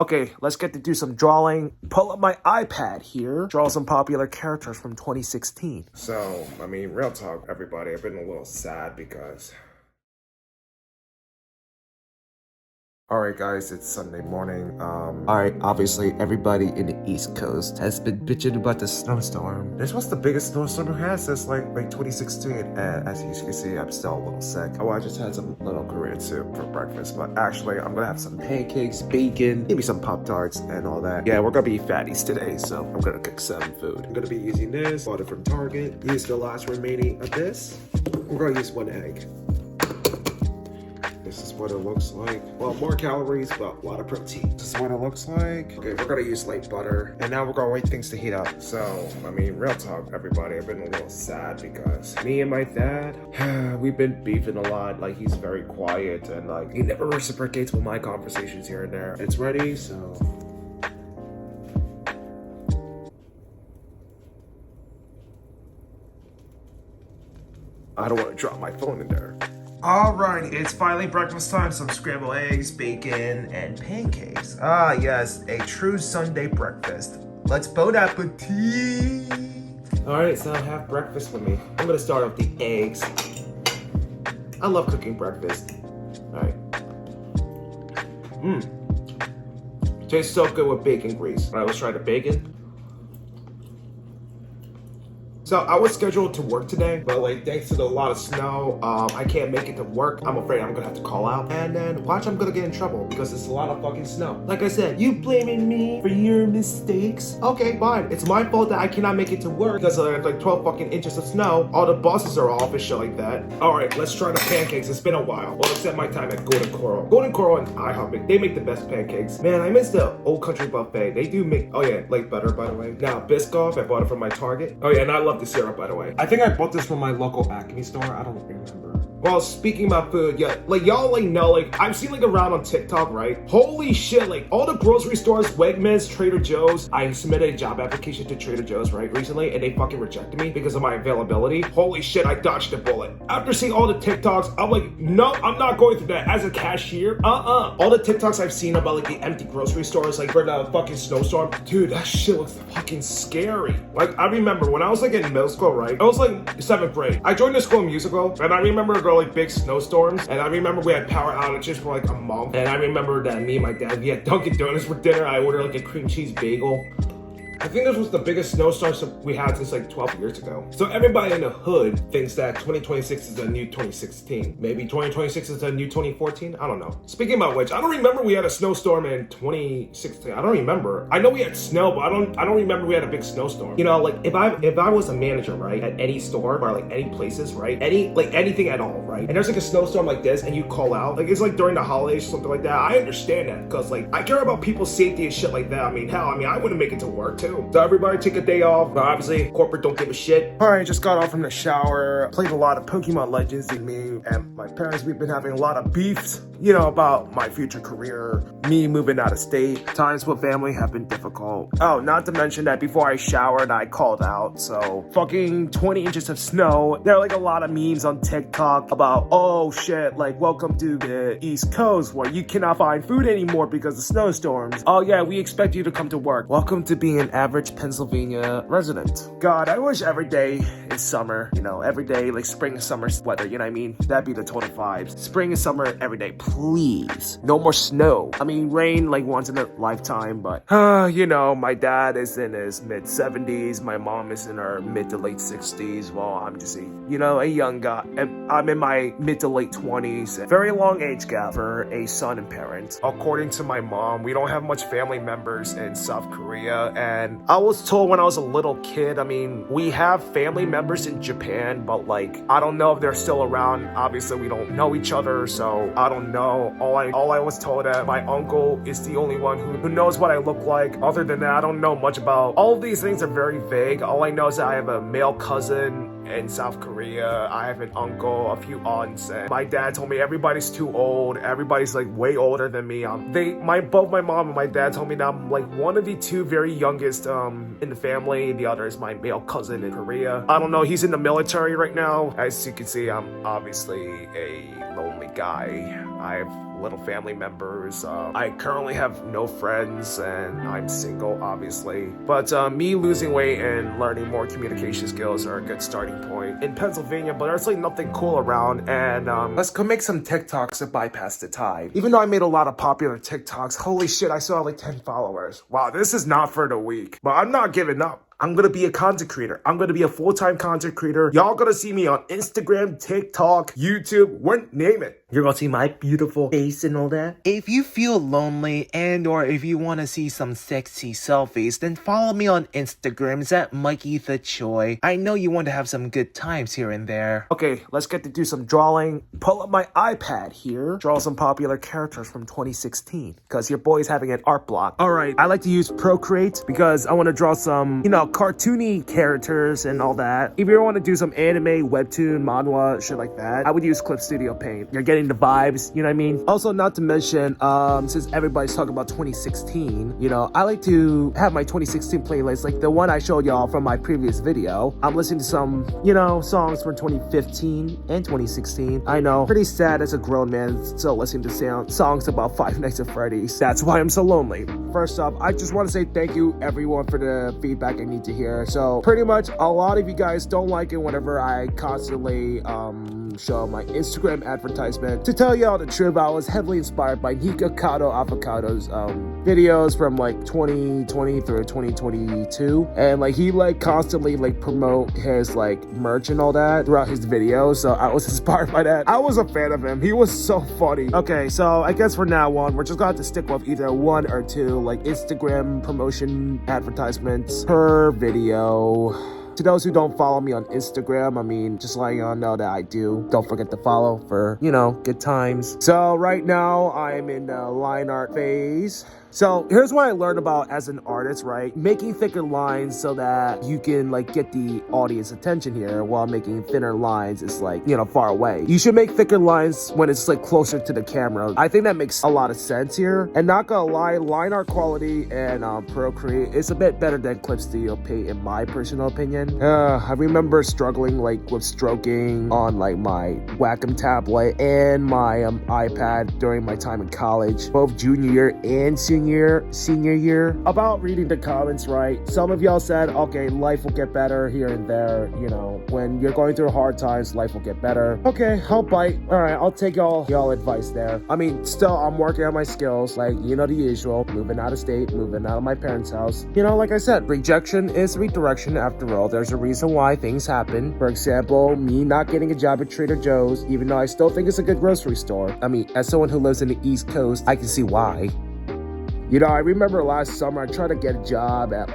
Okay, let's get to do some drawing. Pull up my iPad here. Draw some popular characters from 2016. So, I mean, real talk, everybody, I've been a little sad because... Alright guys, it's Sunday morning. Alright, obviously everybody in the East Coast has been bitching about the snowstorm. This was the biggest snowstorm we had since like 2016, and as you can see, I'm still a little sick. Oh, I just had some little Korean soup for breakfast, but actually I'm gonna have some pancakes, bacon, maybe some Pop-Tarts and all that. Yeah, we're gonna be fatties today, so I'm gonna cook some food. I'm gonna be using this, bought it from Target, use the last remaining of this. We're gonna use 1 egg. This is what it looks like. Well, more calories, but a lot of protein. This is what it looks like. Okay, we're gonna use light butter. And now we're gonna wait things to heat up. So, I mean, real talk, everybody, I've been a little sad because me and my dad, we've been beefing a lot. Like, he's very quiet and like, he never reciprocates with my conversations here and there. It's ready, so... I don't want to drop my phone in there. Alright, it's finally breakfast time. Some scrambled eggs, bacon, and pancakes. Ah, yes, a true Sunday breakfast. Let's bon appetit! Alright, so have breakfast with me. I'm gonna start off the eggs. I love cooking breakfast. Alright. Tastes so good with bacon grease. Alright, let's try the bacon. So I was scheduled to work today, but like thanks to a lot of snow, I can't make it to work. I'm afraid I'm gonna have to call out. And then watch, I'm gonna get in trouble because it's a lot of fucking snow. Like I said, you blaming me for your mistakes? Okay, fine. It's my fault that I cannot make it to work because there's like 12 fucking inches of snow. All the buses are off and shit like that. All right, let's try the pancakes. It's been a while. Well, except my time at Golden Coral. Golden Coral and IHOP, they make the best pancakes. Man, I miss the Old Country Buffet. They do make, oh yeah, light butter, by the way. Now, Biscoff, I bought it from my Target. Oh yeah, and I love the syrup, by the way. I think I bought this from my local Acme store. I don't remember. Well, speaking about food, yeah, like y'all like know, like I've seen like around on TikTok, right? Holy shit, like all the grocery stores, Wegmans, Trader Joe's. I submitted a job application to Trader Joe's, right, recently, and they fucking rejected me because of my availability. Holy shit, I dodged a bullet. After seeing all the TikToks, I'm like, no, I'm not going through that as a cashier. All the TikToks I've seen about like the empty grocery stores, like for the fucking snowstorm, dude, that shit looks fucking scary. Like I remember when I was like in middle school, right? I was like 7th grade. I joined the school musical, and I remember like big snowstorms, and I remember we had power outages for like a month, and I remember that me and my dad, we had Dunkin' Donuts for dinner. I ordered like a cream cheese bagel. I think this was the biggest snowstorm we had since like 12 years ago. So everybody in the hood thinks that 2026 is the new 2016. Maybe 2026 is the new 2014. I don't know. Speaking about which, I don't remember we had a snowstorm in 2016. I don't remember. I know we had snow, but I don't remember we had a big snowstorm. You know, like if I was a manager, right, at any store or like any places, right, anything at all, right, and there's like a snowstorm like this, and you call out, like it's like during the holidays or something like that. I understand that because like I care about people's safety and shit like that. I mean, hell, I wouldn't make it to work too. So everybody take a day off, but obviously corporate don't give a shit. All right, just got off from the shower, played a lot of Pokemon Legends, and me and my parents, we've been having a lot of beefs, you know, about my future career, me moving out of state. Times with family have been difficult. Oh, not to mention that before I showered, I called out, so fucking 20 inches of snow. There are like a lot of memes on TikTok about, oh shit, like welcome to the East Coast where you cannot find food anymore because of snowstorms. Oh yeah, we expect you to come to work. Welcome to being an average Pennsylvania resident. God, I wish every day is summer, you know, every day like spring and summer weather, you know what I mean? That'd be the total vibes. Spring and summer every day, please. No more snow. I mean, rain like once in a lifetime, but you know, my dad is in his mid 70s, my mom is in her mid to late 60s. Well, I'm just a young guy, and I'm in my mid to late 20s. Very long age gap for a son and parent. According to my mom, we don't have much family members in South Korea, and I was told when I was a little kid, I mean, we have family members in Japan, but like, I don't know if they're still around. Obviously, we don't know each other, so I don't know. All I was told that my uncle is the only one who knows what I look like. Other than that, I don't know much about. All of these things are very vague. All I know is that I have a male cousin in South Korea. I have an uncle, a few aunts, and my dad told me everybody's too old. Everybody's like way older than me. Both my mom and my dad told me that I'm like one of the two very youngest in the family. The other is my male cousin in Korea. I don't know, he's in the military right now. As you can see, I'm obviously a lonely guy. I have little family members. I currently have no friends and I'm single, obviously. But me losing weight and learning more communication skills are a good starting point in Pennsylvania, but there's like nothing cool around. And let's go make some TikToks to bypass the tide. Even though I made a lot of popular TikToks, holy shit, I still have like 10 followers. Wow, this is not for the weak, but I'm not giving up. I'm gonna be a content creator. I'm gonna be a full-time content creator. Y'all gonna see me on Instagram, TikTok, YouTube, name it. You're gonna see my beautiful face and all that. If you feel lonely and or if you want to see some sexy selfies, then follow me on Instagram. It's at Mikey the Choi. I know you want to have some good times here and there. Okay, let's get to do some drawing. Pull up my iPad here. Draw some popular characters from 2016. Because your boy's having an art block. Alright, I like to use Procreate because I want to draw some, cartoony characters and all that. If you want to do some anime, webtoon, manhwa, shit like that, I would use Clip Studio Paint. You're getting the vibes, you know what I mean? Also, not to mention, since everybody's talking about 2016, I like to have my 2016 playlist, like the one I showed y'all from my previous video. I'm listening to some, songs from 2015 and 2016. I know, pretty sad as a grown man still listening to songs about Five Nights at Freddy's. That's why I'm so lonely. First off, I just want to say thank you everyone for the feedback I need to hear. So pretty much a lot of you guys don't like it whenever I constantly show my Instagram advertisement. To tell y'all the truth, I was heavily inspired by Nikocado Avocado's videos from like 2020 through 2022, and like he constantly promote his merch and all that throughout his videos, so I was inspired by that. I was a fan of him. He was so funny. Okay, so I guess from now on we're just gonna have to stick with either one or two Instagram promotion advertisements per video. To those who don't follow me on Instagram, just letting y'all know that I do. Don't forget to follow for, good times. So right now I'm in the line art phase. So here's what I learned about as an artist, right? Making thicker lines so that you can get the audience attention here, while making thinner lines is far away. You should make thicker lines when it's closer to the camera. I think that makes a lot of sense here. And not gonna lie, line art quality and Procreate is a bit better than Clip Studio Paint in my personal opinion. I remember struggling with stroking on my Wacom tablet and my iPad during my time in college, both junior year and senior year. About reading the comments, right? Some of y'all said, okay, life will get better here and there. When you're going through hard times, life will get better. Okay, I'll bite. All right, I'll take y'all advice there. Still, I'm working on my skills, the usual. Moving out of state, moving out of my parents' house. Like I said, rejection is redirection after all. There's a reason why things happen. For example, me not getting a job at Trader Joe's, even though I still think it's a good grocery store. As someone who lives in the East Coast, I can see why. I remember last summer I tried to get a job at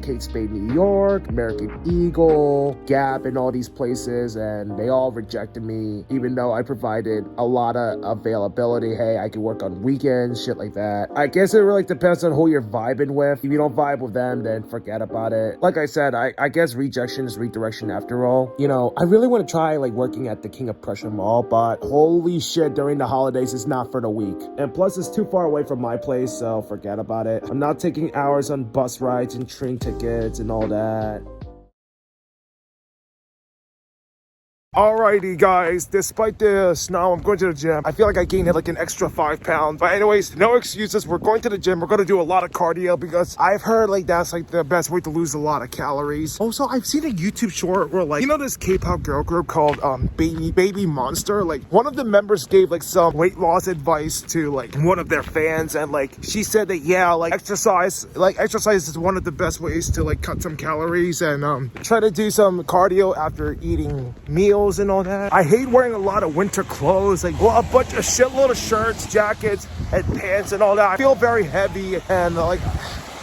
Kate Spade, New York, American Eagle, Gap, and all these places, and they all rejected me, even though I provided a lot of availability. Hey, I can work on weekends, shit like that. I guess it really depends on who you're vibing with. If you don't vibe with them, then forget about it. Like I said, I guess rejection is redirection after all. I really want to try working at the King of Prussia Mall, but holy shit, during the holidays it's not for the weak. And plus it's too far away from my place, so forget about it. I'm not taking hours on bus rides and train tickets and all that. Alrighty guys, despite the snow, I'm going to the gym. I feel like I gained an extra 5 pounds. But anyways, no excuses. We're going to the gym. We're going to do a lot of cardio because I've heard that's the best way to lose a lot of calories. Also, I've seen a YouTube short where this K-pop girl group called Baby Monster. One of the members gave some weight loss advice to one of their fans, and she said that exercise is one of the best ways to cut some calories and try to do some cardio after eating meals and all that. I hate wearing a lot of winter clothes, a shitload of shirts, jackets, and pants and all that. I feel very heavy and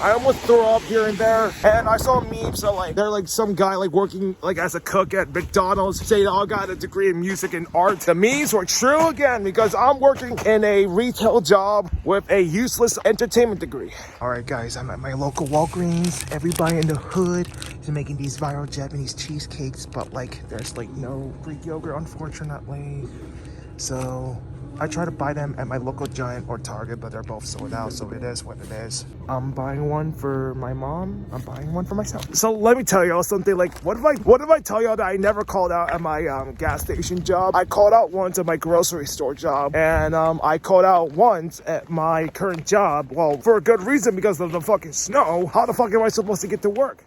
I almost throw up here and there. And I saw memes of they're some guy working as a cook at McDonald's saying, oh, I got a degree in music and art. The memes were true again because I'm working in a retail job with a useless entertainment degree. All right, guys, I'm at my local Walgreens. Everybody in the hood is making these viral Japanese cheesecakes, but there's no Greek yogurt, unfortunately. So I try to buy them at my local Giant or Target, but they're both sold out, so it is what it is. I'm buying one for my mom. I'm buying one for myself. So let me tell y'all something. Like, what if I tell y'all that I never called out at my gas station job? I called out once at my grocery store job, and I called out once at my current job. Well, for a good reason, because of the fucking snow. How the fuck am I supposed to get to work?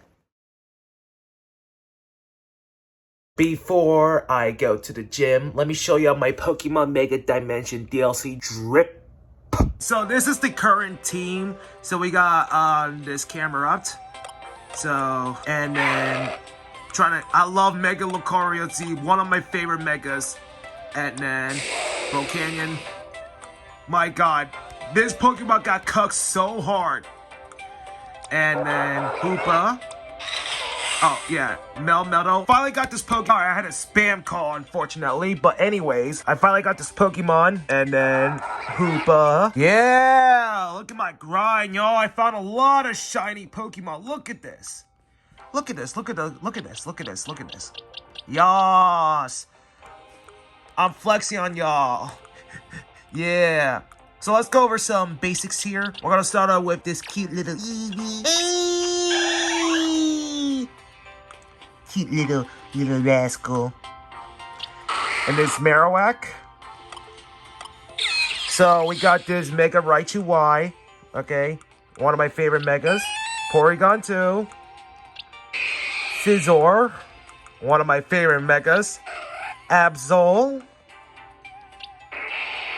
Before I go to the gym, let me show you my Pokemon Mega Dimension DLC drip. So this is the current team. So we got this camera up. So, and then I love Mega Lucario Z, one of my favorite Megas. And then Canyon. My god, this Pokemon got cucked so hard. And then Hoopa. Oh, yeah, Melmetal. Finally got this Pokemon. I had a spam call, unfortunately. But anyways, I finally got this Pokemon. And then Hoopa. Yeah, look at my grind, y'all. I found a lot of shiny Pokemon. Look at this. Look at this. Look at this. Yas. I'm flexing on y'all. Yeah. So let's go over some basics here. We're going to start out with this cute little Eevee. Cute little rascal. And this Marowak. So we got this Mega Raichu Y. Okay. One of my favorite Megas. Porygon 2. Scizor. One of my favorite Megas. Absol.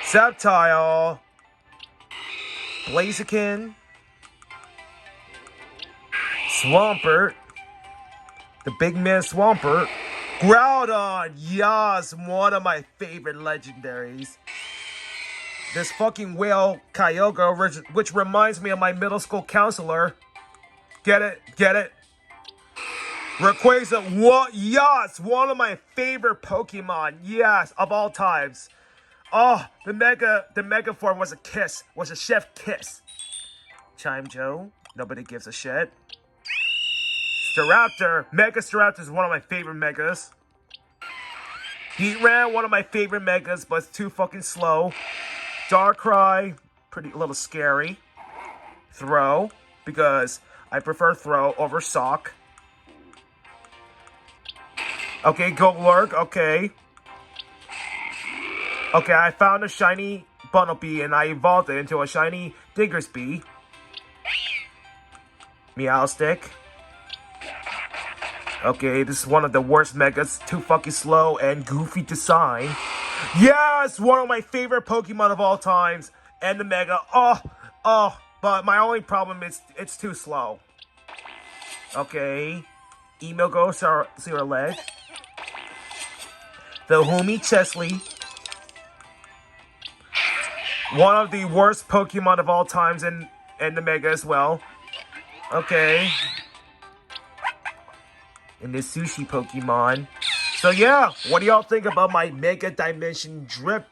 Sceptile. Blaziken. Swampert. The big man Swampert. Groudon. Yes, one of my favorite legendaries. This fucking whale Kyogre, which reminds me of my middle school counselor. Get it? Get it? Rayquaza. What? Yes, one of my favorite Pokemon. Yes, of all times. Oh, the mega form was a kiss. Was a chef kiss. Chime Joe. Nobody gives a shit. Staraptor. Mega Staraptor is one of my favorite Megas. Heatran, one of my favorite Megas, but it's too fucking slow. Darkrai, pretty little scary. Throw, because I prefer Throw over Sock. Okay, Golurk, okay. Okay, I found a shiny Bunnelby and I evolved it into a shiny Diggersby. Meowstic. Okay, this is one of the worst Megas. Too fucking slow and goofy design. Yes, one of my favorite Pokemon of all times. And the Mega. Oh. But my only problem is it's too slow. Okay. Emilgo Leg. The Humi Chesley. One of the worst Pokemon of all times and the Mega as well. Okay. And the Sushi Pokemon. So yeah, what do y'all think about my Mega Dimension drip?